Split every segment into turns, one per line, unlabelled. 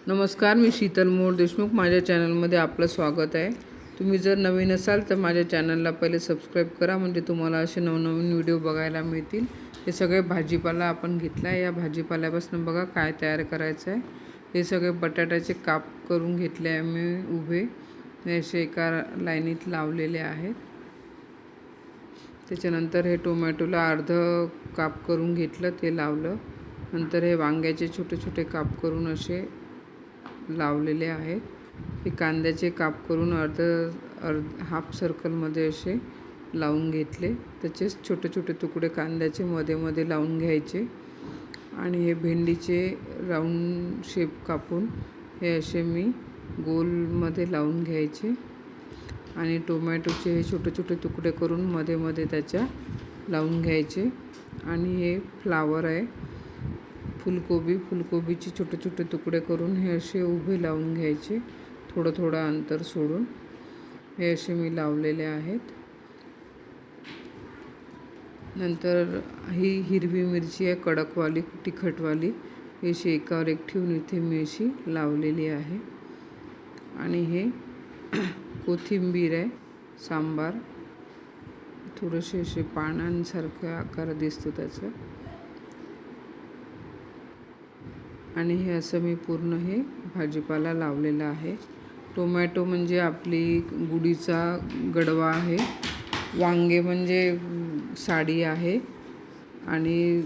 नमस्कार, मी शीतल मोर देशमुख. माझ्या चॅनलमध्ये आपलं स्वागत आहे. तुम्ही जर नवीन असाल तर माझ्या चॅनलला पहिले सबस्क्राईब करा, म्हणजे तुम्हाला असे नवनवीन व्हिडिओ बघायला मिळतील. हे सगळे भाजीपाला आपण घेतला आहे. या भाजीपाल्यापासून बघा काय तयार करायचं आहे. हे सगळे बटाट्याचे काप करून घेतले आहे मी उभे, हे असे एका लाईनीत लावलेले आहेत. त्याच्यानंतर हे टोमॅटोला अर्ध काप करून घेतलं, ते लावलं. नंतर हे वांग्याचे छोटे छोटे काप करून असे लावलेले आहेत. हे कांद्याचे काप करून हाफ सर्कलमध्ये असे लावून घेतले. त्याचेच छोटे छोटे तुकडे कांद्याचे मध्ये मध्ये लावून घ्यायचे. आणि हे भेंडीचे राऊंड शेप कापून हे असे मी गोलमध्ये लावून घ्यायचे. आणि टोमॅटोचे हे छोटे छोटे तुकडे करून मध्ये मध्ये त्याच्या लावून घ्यायचे. आणि हे फ्लावर आहे, फुलकोबीचे छोटे छोटे तुकडे करून हे असे उभे लावून घ्यायचे, थोडं थोडं अंतर सोडून. हे असे मी लावलेले आहेत. नंतर ही हिरवी मिरची आहे, कडकवाली तिखटवाली, ही अशी एकावर एक ठेवून इथे मी अशी लावलेली आहे. आणि हे कोथिंबीर आहे, सांबार, थोडेसे असे पानांसारखा आकार दिसतो त्याचा. आणि हे असं मी पूर्ण हे भाजीपाला लावलेला आहे. टोमॅटो म्हणजे आपली गुढीचा गडवा आहे, वांगे म्हणजे साडी आहे, आणि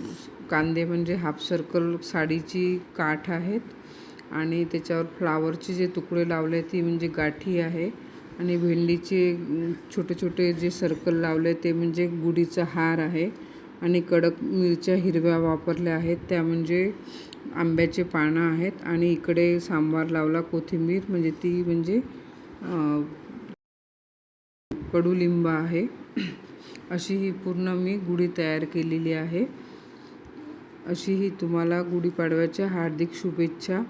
कांदे म्हणजे हाफ सर्कल साडीची काठ आहेत. आणि त्याच्यावर फ्लावरचे जे तुकडे लावले ती म्हणजे गाठी आहे. आणि भेंडीचे छोटे छोटे जे सर्कल लावले ते म्हणजे गुढीचा हार आहे. आणि कडक मिरच्या हिरव्या वापरल्या आहेत, त्या म्हणजे आंब्याचे पानं आहेत. आणि इकडे सांबार लावला, कोथिंबीर म्हणजे ती म्हणजे कडुलिंब आहे. अशी ही पूर्ण मी गुढी तयार केलेली आहे. अशी ही तुम्हाला गुढीपाडव्याच्या हार्दिक शुभेच्छा.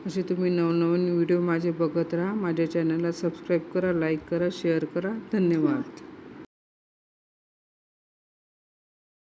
असे तुम्ही नवनवीन व्हिडिओ माझे बघत राहा. माझ्या चॅनलला सबस्क्राईब करा, लाईक करा, शेअर करा. धन्यवाद.